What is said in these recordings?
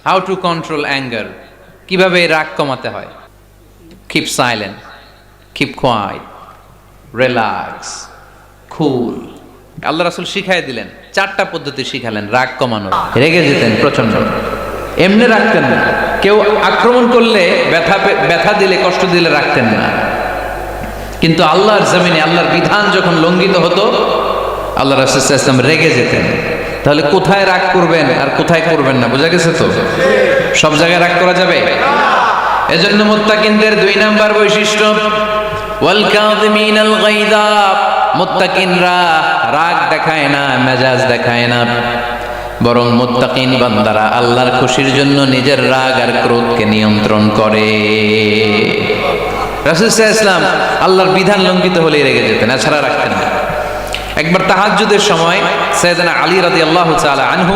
How to control anger, কিভাবে রাগ কমাতে হয়। Keep silent, keep quiet, relax, cool. Allah রাসূল শিখাই দিলেন, 4টা পদ্ধতি শিখালেন রাগ কমানোর। রেগে যেতেন প্রচন্ড, এমনি রাখতেন না। কেউ আক্রমণ করলে ব্যথা দিলে, কষ্ট দিলে রাখতেন না। কিন্তু আল্লাহর জমিনে আল্লাহর বিধান যখন লঙ্ঘিত হতো, আল্লাহ রাসূল সাল্লাল্লাহু আলাইহি ওয়াসাল্লাম রেগে যেতেন। তাহলে কোথায় রাগ করবেন আর কোথায় করবেন না বোঝা গেছে তো? সব জায়গায় রাগ করা যাবে? এজন্য মুত্তাকিনদের 2 নাম্বার বৈশিষ্ট্য, ওয়াল কাযিমিনাল গায়যা। মুত্তাকিনরা রাগ দেখায় না, মেজাজ দেখায় না, বরং মুত্তাকিন বান্দারা আল্লাহর খুশির জন্য নিজের রাগ আর ক্রোধকে নিয়ন্ত্রণ করে। রাসূল সাল্লাল্লাহু আলাইহি ওয়াসাল্লাম আল্লাহর বিধান লঙ্ঘিত হলেই রেগে যেতেন, এছাড়া রাখতেন না। একবার তাহাজ্জুদের সময় সাইয়েদনা আলী রাদিয়াল্লাহু তাআলা আনহু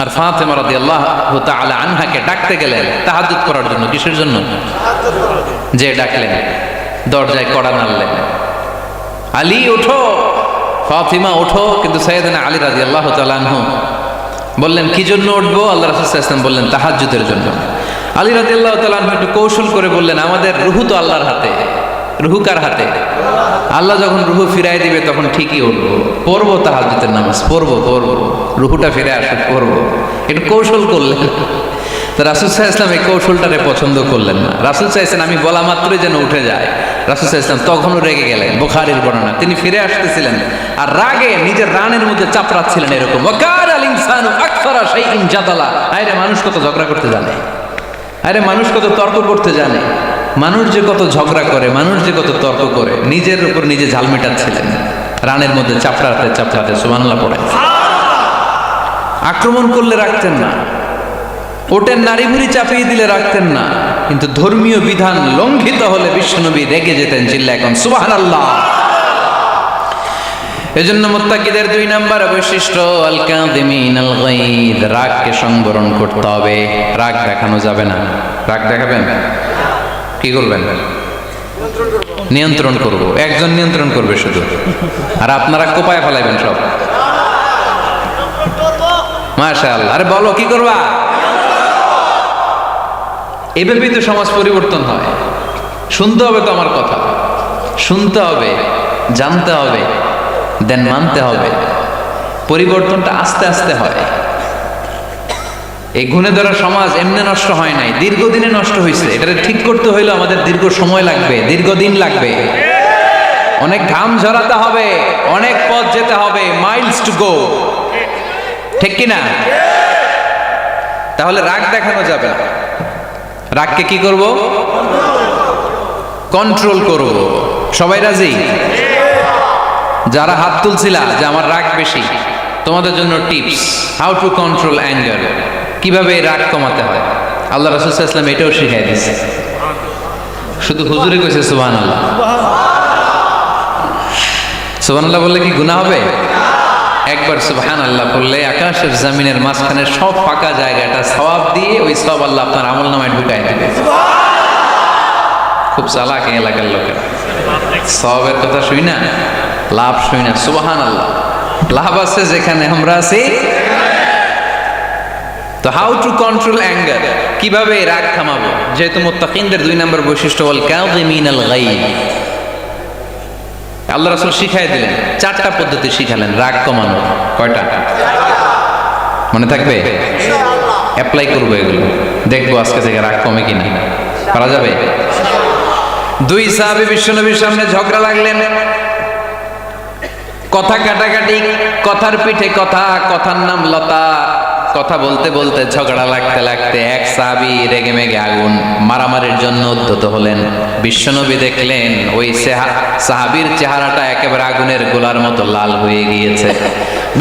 আর ফাতেমা রাদিয়াল্লাহু তাআলা আনহাকে ডাকতে গেলেন তাহাজ্জুদ করার জন্য। কিসের জন্য? যে ডাকলেন, দরজায় কড়া নাড়লেন, আলী ওঠো, ফাতিমা ওঠো। কিন্তু সাইয়েদনা আলী রাদিয়াল্লাহু তাআলা আনহু বললেন, কি জন্য উঠবো? আল্লাহ রাসূল সাল্লাল্লাহু আলাইহি ওয়াসাল্লাম বললেন, তাহাজ্জুদের জন্য। আলী রাদিয়াল্লাহু তাআলা আনহু একটু কৌশল করে বললেন, আমাদের রুহু তো আল্লাহর হাতে। রুহু কার হাতে? আল্লাহ যখন রুহু ফিরাই দিবে তখন ঠিকই উঠবো, পড়বো তাহাজ্জুদের নামাজ, পড়বো, রুহুটা ফিরে আসুক, পড়বো। একটু কৌশল করলেন। তো রাসূল সাল্লাল্লাহু আলাইহি ওয়াসাল্লাম এই কৌশলটারে পছন্দ করলেন না। রাসূল সাল্লাল্লাহু আলাইহি ওয়াসাল্লাম আমি বলা মাত্রই যেন উঠে যায়। রাসূল সাল্লাল্লাহু আলাইহি ওয়াসাল্লাম তখনও রেগে গেলেন। বুখারীর বর্ণনা, তিনি ফিরে আসতেছিলেন আর রাগে নিজের রানের মধ্যে চাপড়াচ্ছিলেন এরকম, ওয়াকার আল ইনসানু আকসারা শাইইন জাদালা। আরে মানুষ কত ঝগড়া করতে জানে, আরে মানুষ কত তর্ক করতে জানে, মানুষ যে কত ঝগড়া করে, মানুষ যে কত তর্ক করে, নিজের উপর নিজে ঝাল মেটাচ্ছিলেন রানের মধ্যে চাপড়াতে চাপড়াতে। সুবহানাল্লাহ পড়ে। আক্রমণ করলে রাখতেন না, ওটের নাড়ি ভুড়ি চাপিয়ে দিলে রাখতেন না, কিন্তু ধর্মীয় বিধান লঙ্ঘিত হলে বিশ্বনবী রেগে যেতেন। চিল্লা এখন সুবহানাল্লাহ। এজন্য মুত্তাকিদের 2 নাম্বার বৈশিষ্ট্য, আল কাযিমিনাল গায়দ, রাগকে সংবরণ করতে হবে। রাগ দেখানো যাবে না। রাগ দেখাবেন, কি করবেন? নিয়ন্ত্রণ করব। একজন নিয়ন্ত্রণ করবে শুধু, আর আপনারা কোপায় ফেলাইবেন সব। মাশাআল্লাহ। আরে বলো, কি করবা? এভাবেই তো সমাজ পরিবর্তন হয়। শুনতে হবে তো আমার কথা, শুনতে হবে, জানতে হবে, দেন মানতে হবে। পরিবর্তনটা আস্তে আস্তে হয়। এই গুণে ধরা সমাজ এমনি নষ্ট হয় নাই, দীর্ঘদিনে নষ্ট হয়েছে। এটা ঠিক করতে হইলে আমাদের দীর্ঘ সময় লাগবে, দীর্ঘদিন লাগবে, অনেক ঘাম ঝরাতে হবে, অনেক পথ যেতে হবে, মাইলস টু গো। ঠিক কিনা? তাহলে রাগ দেখানো যাবে না। রাগকে কি করব? কন্ট্রোল করব। সবাই রাজি? যারা হাত তুলছিলা যে আমার রাগ বেশি, তোমাদের জন্য tips, how to control anger, কিভাবে রাগ কমাতে হয়। আল্লাহ রাসূল সাল্লাল্লাহু আলাইহি ওয়াসাল্লাম এটাও শিখাই দিয়েছে। শুধু হুজুরে কইছে সুবহানাল্লাহ। সুবহানাল্লাহ বললে কি গুনাহ হবে? একবার সুবহানাল্লাহ বললে আকাশের জমিনের মাঝখানে সব ফাঁকা জায়গাটা সওয়াব দিয়ে ওই সওয়াব আল্লাহ আপনার আমলনামায় ঢুকায় দিবে। খুব চালাক এই এলাকার লোকেরা, সওয়াবের কথা শুই না, লাভ শুই না। সুবহানাল্লাহ, লাভ আছে যেখানে আমরা আছি। তো হাউ টু কন্ট্রোল অ্যাঙ্গার, কিভাবে রাগ থামাবো? যেহেতু মুত্তাকিনদের 2 নাম্বার বৈশিষ্ট্য ওয়াল কাযিমিনাল গায়দ, আল্লাহ রাসূল শিখাই দিলেন, 4টা পদ্ধতি শিখালেন রাগ কমানোর। কয়টা মনে থাকবে? ইনশাআল্লাহ অ্যাপ্লাই করব এগুলো, দেখবো আজকে থেকে রাগ কমে কিনা। পারা যাবে? 2 সাহাবী বিশ্বনবীর সামনে ঝগড়া লাগলেন, কথা কাটাকাটি, কথার পিঠে কথা, কথার নাম লতা। কথা বলতে বলতে ঝগড়া লাগতে লাগতে এক সাহাবী রেগে মেগে আগুন, মারামারির জন্য উদ্যত হলেন। বিশ্বনবী দেখলেন ওই সাহাবীর চেহারাটা একেবারে আগুনের গোলার মতো লাল হয়ে গিয়েছে।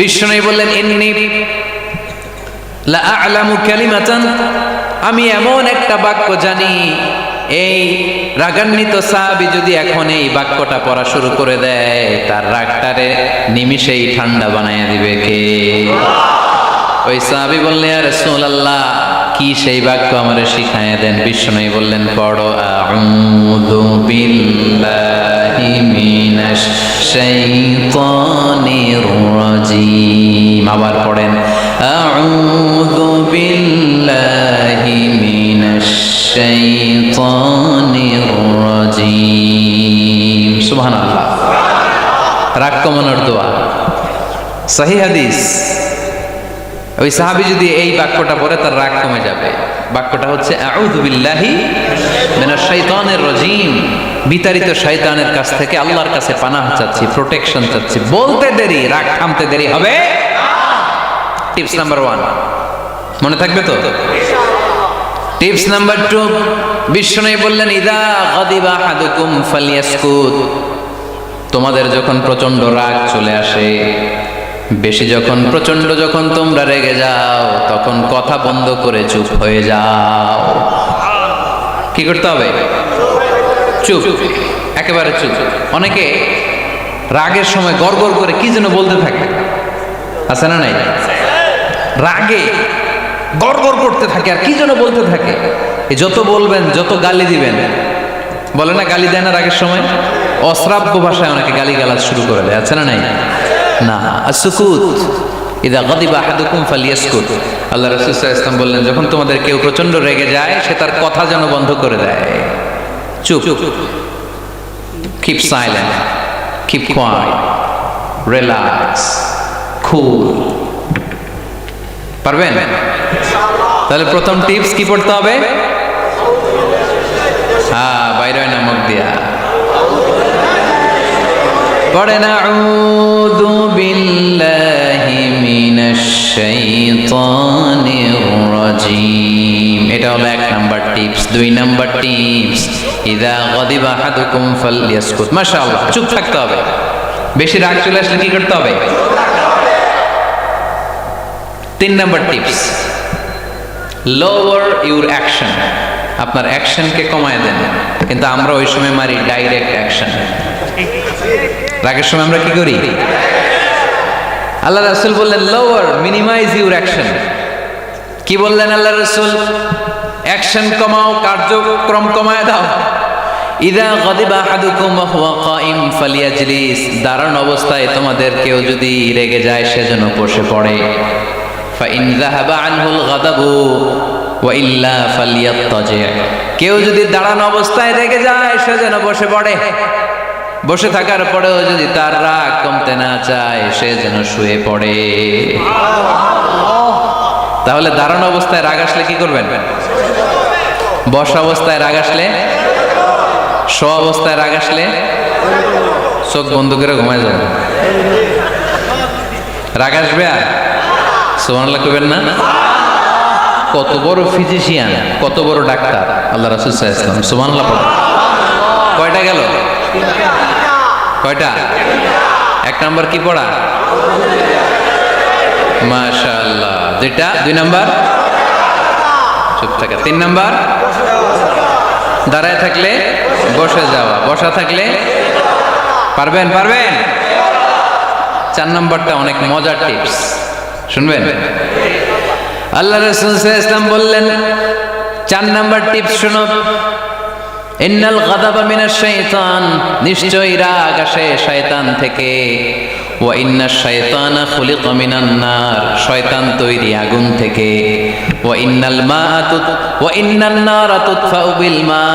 বিশ্বনবী বললেন, ইন্নী লা আ'লামু কালিমাতান, আমি এমন একটা বাক্য জানি, এই রাগান্বিত সাহাবী যদি এখন এই বাক্যটা পড়া শুরু করে দেয়, তার রাগটারে নিমিষেই ঠান্ডা বানাইয়া দিবে কে? ওই সাহাবী বললেন, ইয়া রাসূলুল্লাহ, কি সেই বাক্য আমারে শিখাইয়া দেন। বিশ্বনবী বললেন, পড়ো, আউযু বিল্লাহি মিনাশ শাইতানির রাজীম। আবার পড়েন, আউযু বিল্লাহি মিনাশ শাইতানির রাজীম। সুবহানাল্লাহ। রাগ কমানোর দোয়া, সহিহ হাদিস। ওই সাহাবী যদি এই বাক্যটা পড়ে তার রাগ কমে যাবে। বাক্যটা হচ্ছে আউযু বিল্লাহি মিনাশ শাইতানির রাজীম, বিতাড়িত শয়তানের কাছ থেকে আল্লাহর কাছে পানাহ চাচ্ছি, প্রোটেকশন চাচ্ছি। বলতে দেরি, রাগ থামতে দেরি হবে না। টিপস নাম্বার 1 মনে থাকবে তো? টিপস নাম্বার 2, বিশ্বনবী বললেন ইদা গাদিবা আহাদুকুম ফালিয়াসকুত। তোমাদের যখন প্রচন্ড রাগ চলে আসে, বেশি যখন প্রচন্ড যখন তোমরা রেগে যাও, তখন কথা বন্ধ করে চুপ হয়ে যাও। কি করতে হবে? চুপ, একেবারে চুপ। অনেকে রাগের সময় গড়গড় করে কি যেন বলতে থাকে, আছে না নাই? রাগে গড়গড় করতে থাকে আর কি যেন বলতে থাকে। এই যত বলবেন, যত গালি দিবেন, বলে না গালি দেয় না রাগের সময়, অশ্রাব্য ভাষায় অনেকে গালিগালাজ শুরু করে দেয়, আছে না নাই? না, আসুকুত ইদা গাদিবা আহাদুকুম ফালিয়াসকুত। আল্লাহ রাসূল সাল্লাল্লাহু আলাইহি ওয়াসাল্লাম বললেন, যখন তোমাদের কেউ প্রচন্ড রেগে যায়, সে তার কথা যেন বন্ধ করে দেয়। চুপ, keep silent, keep quiet, relax, cool. পারবেন? তাহলে প্রথম টিপস কি পড়তে হবে? হ্যাঁ, বাইরে না মুখ দিয়া পড়েন আউযু বিল্লাহি মিনাশ শাইতানির রাজীম। এটা হলো 1 নাম্বার টিপস। 2 নাম্বার টিপস, ইযা গাদিবা আহাদুকুম ফালইয়াসকুত। মাশাআল্লাহ, চুপ থাকতে হবে। বেশি রাগ চলে আসলে কি করতে হবে? 3 number tips, lower your action. আপনার অ্যাকশনকে কমায় দেন। কিন্তু আমরা ওই সময় মারি ডাইরেক্ট অ্যাকশন। রাগের সময় আমরা কি করি? আল্লাহ রাসূল বললেন লোয়ার, মিনিমাইজ ইউর অ্যাকশন। কি বললেন আল্লাহ রাসূল? অ্যাকশন কমাও, কার্যক্রম কমায় দাও। ইদা গাদিবা আহাদুকুম ওয়া হুয়া কাইম ফালিয়াজলিস। দাঁড়ানো অবস্থায় তোমাদের কেউ যদি রেগে যায়, সেজন্য বসে পড়ে। ফাইন যাহাবা আনহুল গাদাবু ওয়া ইল্লা ফালিয়াত্তাজি। কেউ যদি দাঁড়ানো অবস্থায় রেগে যায়, সেজন্য বসে পড়ে। বসে থাকার পরেও যদি তার রাগ কমতে না চায়, সে যেন শুয়ে পড়ে। তাহলে দাঁড়ানো অবস্থায় রাগ আসলে কি করবেন? বসা অবস্থায় রাগ আসলে, শোয়া অবস্থায় রাগ আসলে চোখ বন্ধ করে ঘুমায় যাবেন। রাগ আসবে আর সুবহানাল্লাহ কইবেন না? কত বড় ফিজিশিয়ান, কত বড় ডাক্তার আল্লাহ রাসূল সাল্লাল্লাহু আলাইহি ওয়াসাল্লাম। সুবহানাল্লাহ পড়েন। কয়টা গেল? কয়টা? 1 নাম্বার কি পড়া? মাশাআল্লাহ। 2 নাম্বার চুপ থাকা। 3 নাম্বার দাঁড়ায় থাকলে বসে যাওয়া, বসা থাকলে পারবেন? 4 নাম্বারটা অনেক মজার টিপস, শুনবেন? আল্লাহ রাসূল সাল্লাল্লাহু আলাইহি ওয়াসাল্লাম বললেন 4 নাম্বার টিপস শুনো। ইন্নাল গাদাবা মিনাশ শাইতান, নিশ্চয়ই রাগ আসে শয়তান থেকে। ওয়া ইন্নাশ শাইতানা খুলিকা মিনান নার, শয়তান তৈরি আগুন থেকে। ওয়া ইন্নান নারা তুতফাউ বিল মা,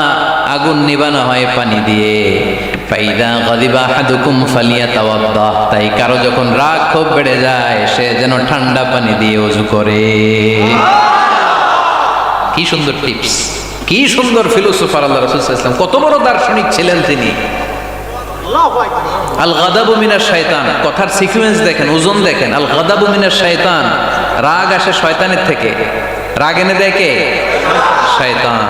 আগুন নিবানো হয় পানি দিয়ে। ফাইদা গাদিবা আহাদুকুম ফালিয়াতাওয়াদ্দা, তাই কারো যখন রাগ খুব বেড়ে যায়, সে যেন ঠান্ডা পানি দিয়ে ওযু করে। কি সুন্দর টিপস, কি সুন্দর ফিলোসোফার আল্লাহ রাসূল সাল্লাল্লাহু আলাইহি ওয়াসাল্লাম। কত বড় দার্শনিক ছিলেন তিনি। আল গাদাবু মিনাশ শাইতান, কথার সিকোয়েন্স দেখেন, ওজন দেখেন। আল গাদাবু মিনাশ শাইতান, রাগ আসে শয়তানের থেকে। রাগ এনে দেয় কে? শয়তান।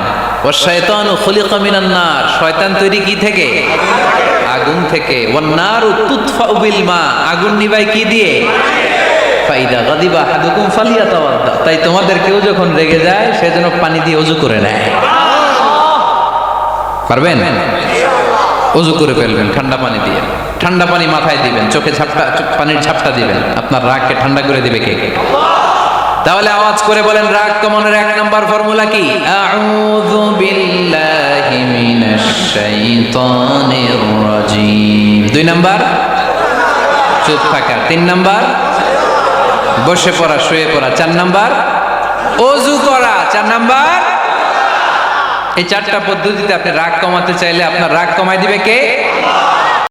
ওয়া শাইতানু খুলিকা মিনান নার, শয়তান তৈরি কি থেকে? আগুন থেকে। ওয়ান নারু তুতফাউ বিল মা, আগুন নিভায় কি দিয়ে? ফাইদা গাদিবা আহাদুকুম ফালিয়াতাওয়াদ্দা, তাই তোমাদের কেউ যখন রেগে যায়, সে যেন পানি দিয়ে ওযু করে নেয়। পারবেন? ওযু করে ফেলবেন ঠান্ডা পানি দিয়ে। ঠান্ডা পানি মাথায় দিবেন, চোখে পানির ঝাপটা দিবেন। আপনার রাগকে ঠান্ডা করে দিবে কে? তাহলে আওয়াজ করে বলেন রাগ কমানোর 1 নাম্বার ফর্মুলা কি? আউযু বিল্লাহি মিনাশ শাইতানির রাজীম। 2 নাম্বার চুপ থাকা। 3 নাম্বার বসে পড়া, শুয়ে পড়া। 4 নাম্বার অজু করা। 4 নাম্বার, এই 4টা পদ্ধতিতে আপনি রাগ কমাতে চাইলে আপনার রাগ কমায় দিবে কে?